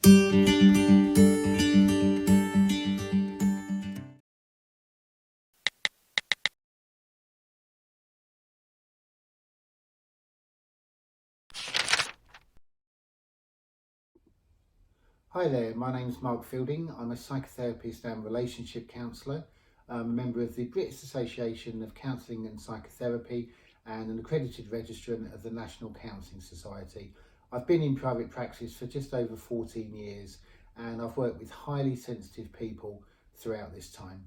Hi there, my name's Mark Fielding. I'm a psychotherapist and relationship counsellor. I'm a member of the British Association of Counselling and Psychotherapy and an accredited registrant of the National Counselling Society. I've been in private practice for just over 14 years and I've worked with highly sensitive people throughout this time.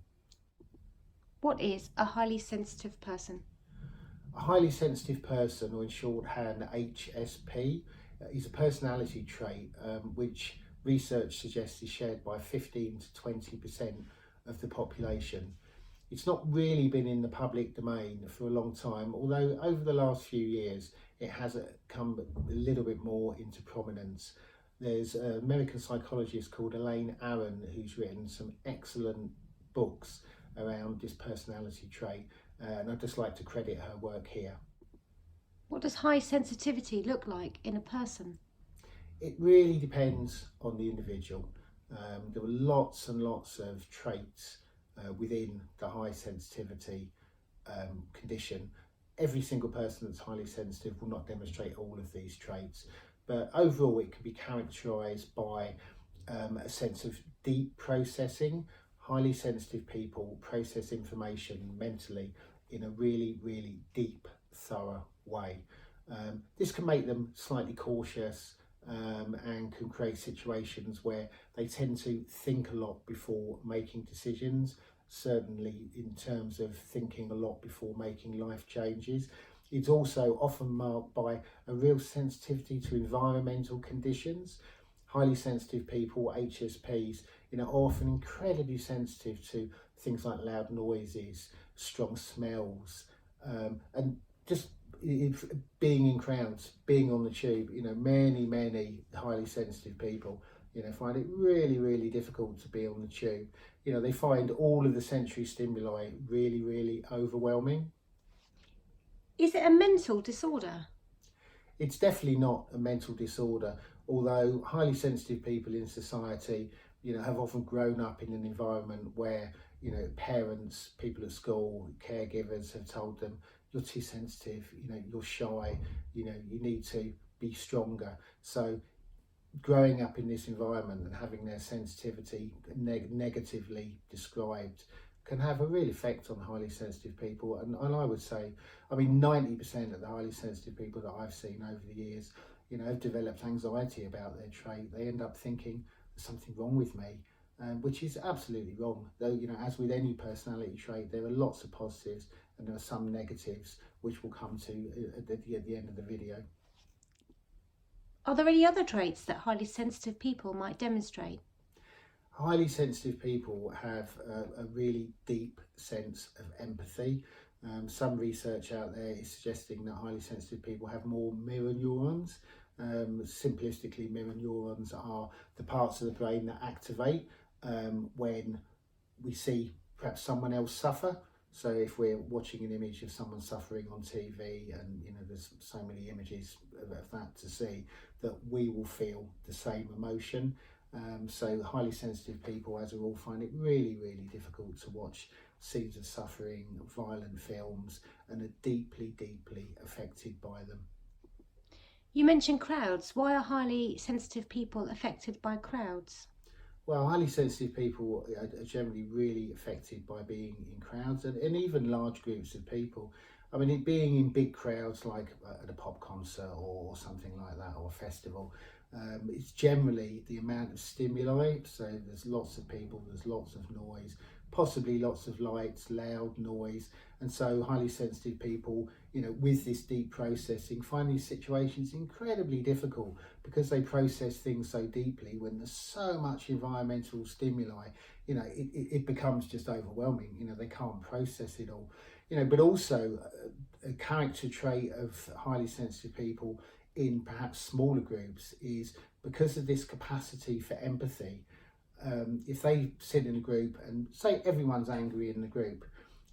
What is a highly sensitive person? A highly sensitive person, or in shorthand HSP, is a personality trait which research suggests is shared by 15 to 20% of the population. It's not really been in the public domain for a long time, although over the last few years it has come a little bit more into prominence. There's an American psychologist called Elaine Aron who's written some excellent books around this personality trait, and I'd just like to credit her work here. What does high sensitivity look like in a person? It really depends on the individual. There are lots and lots of traits within the high sensitivity condition. Every single person that's highly sensitive will not demonstrate all of these traits, but overall it can be characterised by a sense of deep processing. Highly sensitive people process information mentally in a really, really deep, thorough way. This can make them slightly cautious, and can create situations where they tend to think a lot before making decisions, certainly in terms of thinking a lot before making life changes. It's also often marked by a real sensitivity to environmental conditions. Highly sensitive people, HSPs, are often incredibly sensitive to things like loud noises, strong smells, and just being in crowds, being on the tube. Many highly sensitive people, find it really, really difficult to be on the tube. They find all of the sensory stimuli really, really overwhelming. Is it a mental disorder? It's definitely not a mental disorder, although highly sensitive people in society, have often grown up in an environment where, parents, people at school, caregivers have told them, you're too sensitive, you're shy, you need to be stronger. So growing up in this environment and having their sensitivity negatively described can have a real effect on highly sensitive people. And I would say, 90% of the highly sensitive people that I've seen over the years, have developed anxiety about their trait. They end up thinking there's something wrong with me, which is absolutely wrong. Though, as with any personality trait, there are lots of positives and there are some negatives, which we'll come to at the end of the video. Are there any other traits that highly sensitive people might demonstrate? Highly sensitive people have a really deep sense of empathy. Some research out there is suggesting that highly sensitive people have more mirror neurons. Simplistically, mirror neurons are the parts of the brain that activate when we see perhaps someone else suffer. So if we're watching an image of someone suffering on TV, and there's so many images of that to see, that we will feel the same emotion. So highly sensitive people, as a rule, find it really, really difficult to watch scenes of suffering, violent films, and are deeply, deeply affected by them. You mentioned crowds. Why are highly sensitive people affected by crowds? Well, highly sensitive people are generally really affected by being in crowds, and even large groups of people. Being in big crowds like at a pop concert or something like that, or a festival, it's generally the amount of stimuli. So there's lots of people, there's lots of noise, possibly lots of lights, loud noise. And so highly sensitive people, with this deep processing, find these situations incredibly difficult because they process things so deeply. When there's so much environmental stimuli, it becomes just overwhelming. They can't process it all. But also a character trait of highly sensitive people in perhaps smaller groups is because of this capacity for empathy. If they sit in a group and say everyone's angry in the group,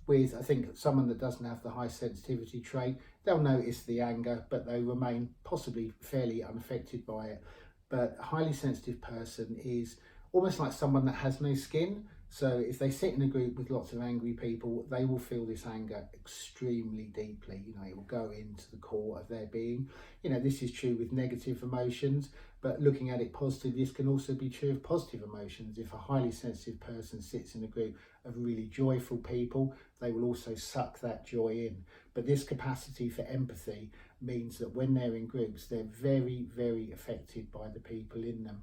with, I think, someone that doesn't have the high sensitivity trait, they'll notice the anger, but they remain possibly fairly unaffected by it. but a highly sensitive person is almost like someone that has no skin. So if they sit in a group with lots of angry people, they will feel this anger extremely deeply. It will go into the core of their being. This is true with negative emotions, but looking at it positively, this can also be true of positive emotions. If a highly sensitive person sits in a group of really joyful people, they will also suck that joy in. But this capacity for empathy means that when they're in groups, they're very, very affected by the people in them.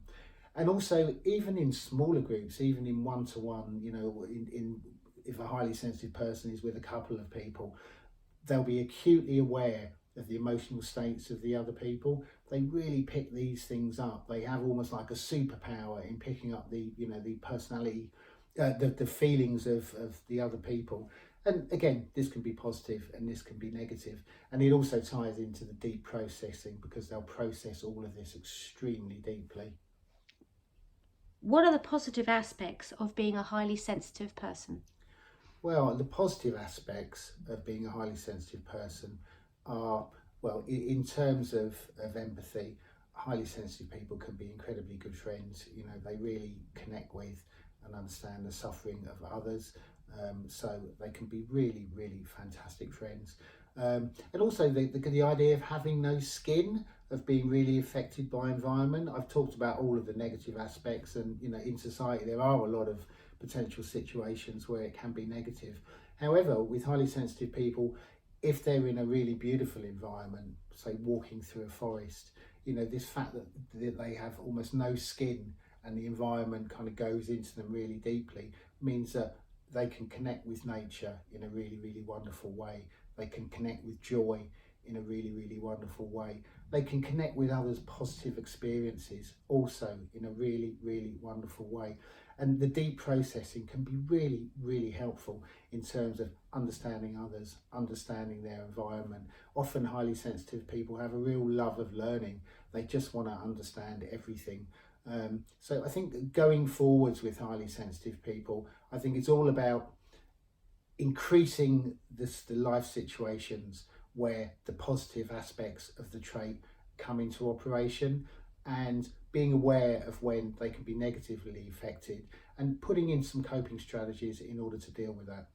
And also, even in smaller groups, even in one-to-one, if a highly sensitive person is with a couple of people, they'll be acutely aware of the emotional states of the other people. They really pick these things up. They have almost like a superpower in picking up the personality, the feelings of the other people. And again, this can be positive and this can be negative. And it also ties into the deep processing, because they'll process all of this extremely deeply. What are the positive aspects of being a highly sensitive person? Well, the positive aspects of being a highly sensitive person are, well, in terms of empathy, highly sensitive people can be incredibly good friends. They really connect with and understand the suffering of others. So they can be really, really fantastic friends. And also the idea of having no skin, of being really affected by environment. I've talked about all of the negative aspects, and in society there are a lot of potential situations where it can be negative. However, with highly sensitive people, if they're in a really beautiful environment, say walking through a forest, this fact that they have almost no skin and the environment kind of goes into them really deeply means that they can connect with nature in a really, really wonderful way. They can connect with joy in a really, really wonderful way. They can connect with others' positive experiences also in a really, really wonderful way. And the deep processing can be really, really helpful in terms of understanding others, understanding their environment. Often highly sensitive people have a real love of learning. They just want to understand everything. So I think going forwards with highly sensitive people, I think it's all about increasing the life situations where the positive aspects of the trait come into operation, and being aware of when they can be negatively affected and putting in some coping strategies in order to deal with that.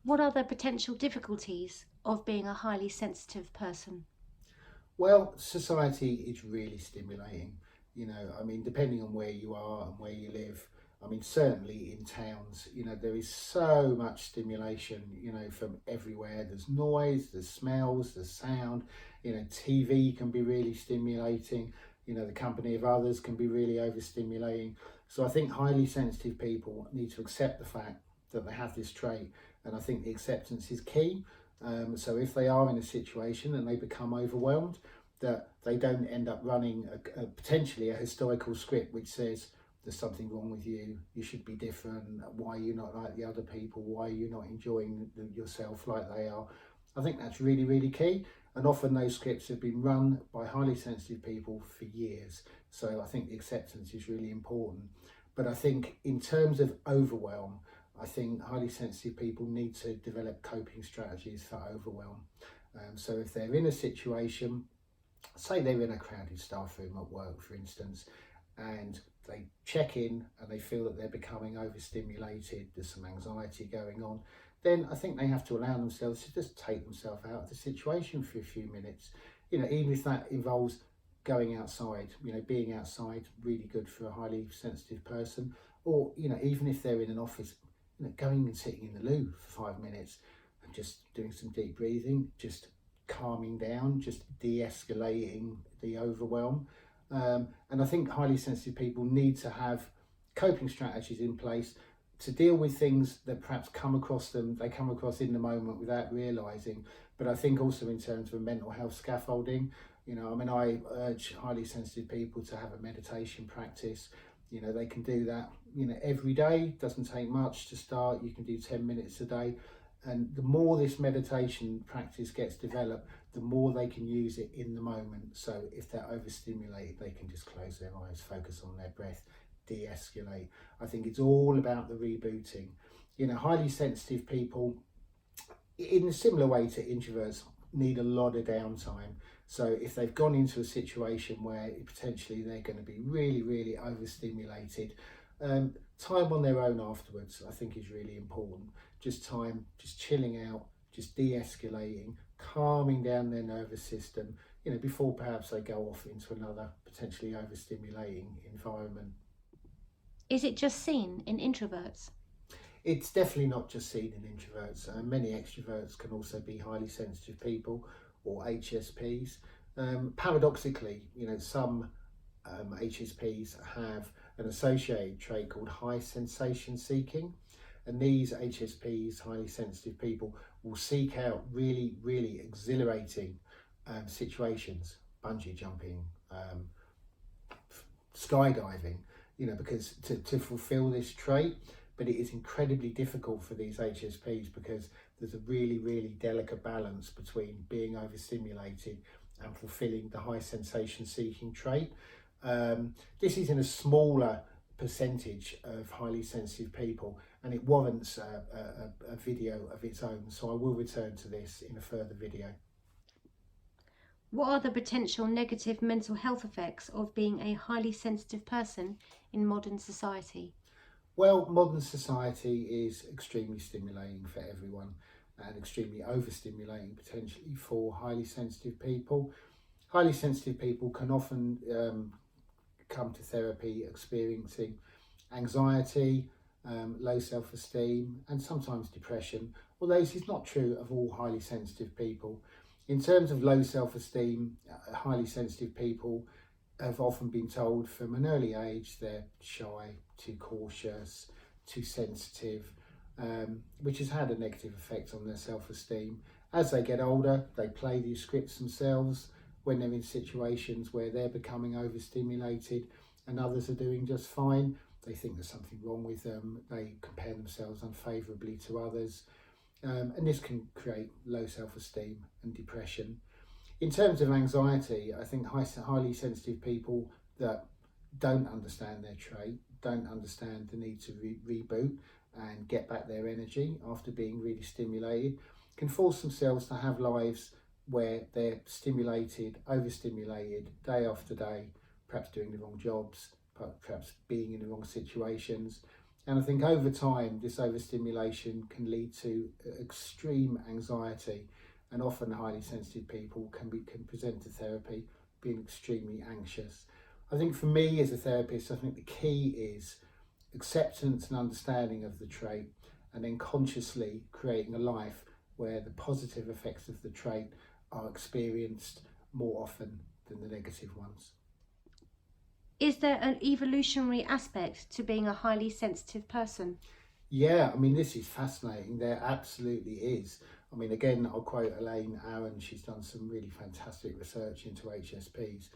What are the potential difficulties of being a highly sensitive person? Well, society is really stimulating. Depending on where you are and where you live, certainly in towns, there is so much stimulation, from everywhere. There's noise, there's smells, there's sound. TV can be really stimulating. The company of others can be really overstimulating. So I think highly sensitive people need to accept the fact that they have this trait, and I think the acceptance is key. So if they are in a situation and they become overwhelmed, that they don't end up running potentially a historical script which says there's something wrong with you, you should be different, why are you not like the other people, why are you not enjoying yourself like they are. I think that's really, really key, and often those scripts have been run by highly sensitive people for years. So I think the acceptance is really important. But I think in terms of overwhelm, I think highly sensitive people need to develop coping strategies for overwhelm. So if they're in a situation, say they're in a crowded staff room at work, for instance, and they check in and they feel that they're becoming overstimulated, there's some anxiety going on, then I think they have to allow themselves to just take themselves out of the situation for a few minutes. Even if that involves going outside, being outside, really good for a highly sensitive person. Or, even if they're in an office, going and sitting in the loo for 5 minutes and just doing some deep breathing, just calming down, just de-escalating the overwhelm. And I think highly sensitive people need to have coping strategies in place to deal with things that perhaps come across in the moment without realising. But I think also in terms of mental health scaffolding, I urge highly sensitive people to have a meditation practice. They can do that, every day. Doesn't take much to start. You can do 10 minutes a day. And the more this meditation practice gets developed, the more they can use it in the moment. So if they're overstimulated, they can just close their eyes, focus on their breath, de-escalate. I think it's all about the rebooting. Highly sensitive people, in a similar way to introverts, need a lot of downtime. So if they've gone into a situation where potentially they're going to be really, really overstimulated, time on their own afterwards, I think, is really important. Just time, just chilling out, just de-escalating, calming down their nervous system, before perhaps they go off into another potentially overstimulating environment. Is it just seen in introverts? It's definitely not just seen in introverts. Many extroverts can also be highly sensitive people, or HSPs. Paradoxically, some HSPs have an associated trait called high sensation seeking, and these HSPs, highly sensitive people, will seek out really, really exhilarating situations, bungee jumping, skydiving, because to fulfill this trait. But it is incredibly difficult for these HSPs because there's a really, really delicate balance between being overstimulated and fulfilling the high sensation seeking trait. This is in a smaller percentage of highly sensitive people, and it warrants a video of its own, so I will return to this in a further video. What are the potential negative mental health effects of being a highly sensitive person in modern society? Well, modern society is extremely stimulating for everyone and extremely overstimulating potentially for highly sensitive people. Highly sensitive people can often come to therapy experiencing anxiety, low self-esteem, and sometimes depression, although this is not true of all highly sensitive people. In terms of low self-esteem, highly sensitive people have often been told from an early age they're shy, too cautious, too sensitive, which has had a negative effect on their self-esteem. As they get older, they play these scripts themselves when they're in situations where they're becoming overstimulated and others are doing just fine. They think there's something wrong with them. They compare themselves unfavourably to others. And this can create low self-esteem and depression. In terms of anxiety, I think highly sensitive people that don't understand their trait, don't understand the need to reboot and get back their energy after being really stimulated, can force themselves to have lives where they're stimulated, overstimulated, day after day, perhaps doing the wrong jobs, perhaps being in the wrong situations. And I think over time, this overstimulation can lead to extreme anxiety, and often highly sensitive people can present to therapy being extremely anxious. I think for me as a therapist, I think the key is acceptance and understanding of the trait, and then consciously creating a life where the positive effects of the trait are experienced more often than the negative ones. Is there an evolutionary aspect to being a highly sensitive person? Yeah, I mean, this is fascinating. There absolutely is. I mean, again, I'll quote Elaine Aaron. She's done some really fantastic research into HSPs.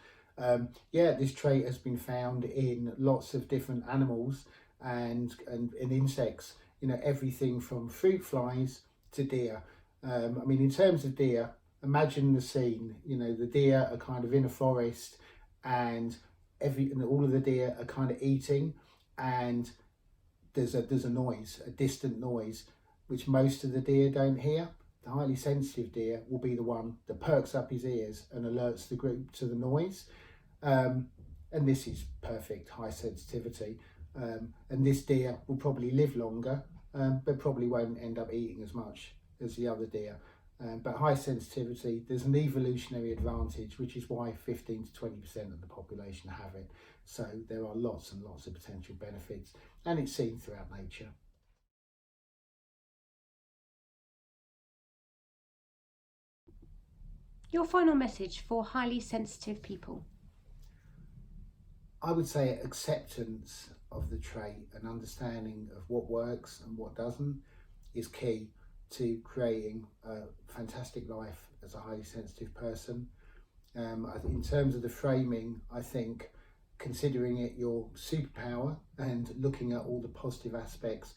This trait has been found in lots of different animals and in insects, everything from fruit flies to deer. I mean, in terms of deer, imagine the scene, the deer are kind of in a forest and all of the deer are kind of eating, and there's a noise, a distant noise, which most of the deer don't hear. The highly sensitive deer will be the one that perks up his ears and alerts the group to the noise. And this is perfect high sensitivity. And this deer will probably live longer, but probably won't end up eating as much as the other deer. But high sensitivity, there's an evolutionary advantage, which is why 15 to 20% of the population have it. So there are lots and lots of potential benefits, and it's seen throughout nature. Your final message for highly sensitive people? I would say acceptance of the trait and understanding of what works and what doesn't is key to creating a fantastic life as a highly sensitive person. In terms of the framing, I think considering it your superpower and looking at all the positive aspects,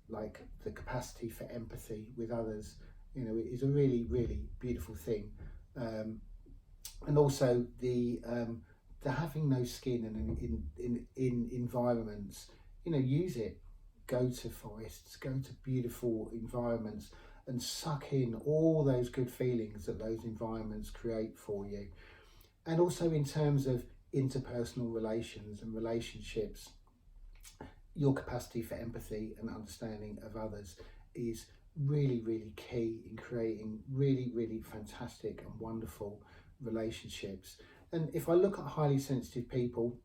like the capacity for empathy with others, is a really, really beautiful thing. And also the having no skin and in environments, use it. Go to forests, go to beautiful environments, and suck in all those good feelings that those environments create for you. And also in terms of interpersonal relations and relationships, your capacity for empathy and understanding of others is really, really key in creating really, really fantastic and wonderful relationships. And if I look at highly sensitive people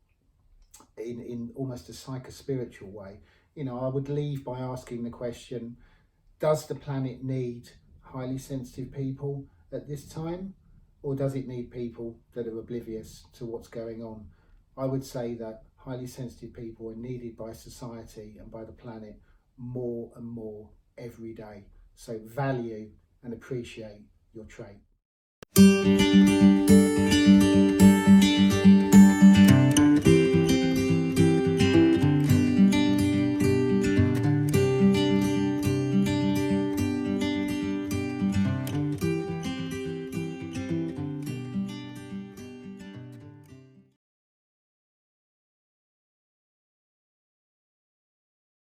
in almost a psychospiritual way, I would leave by asking the question, does the planet need highly sensitive people at this time, or does it need people that are oblivious to what's going on? I would say that highly sensitive people are needed by society and by the planet more and more every day. So value and appreciate your trait.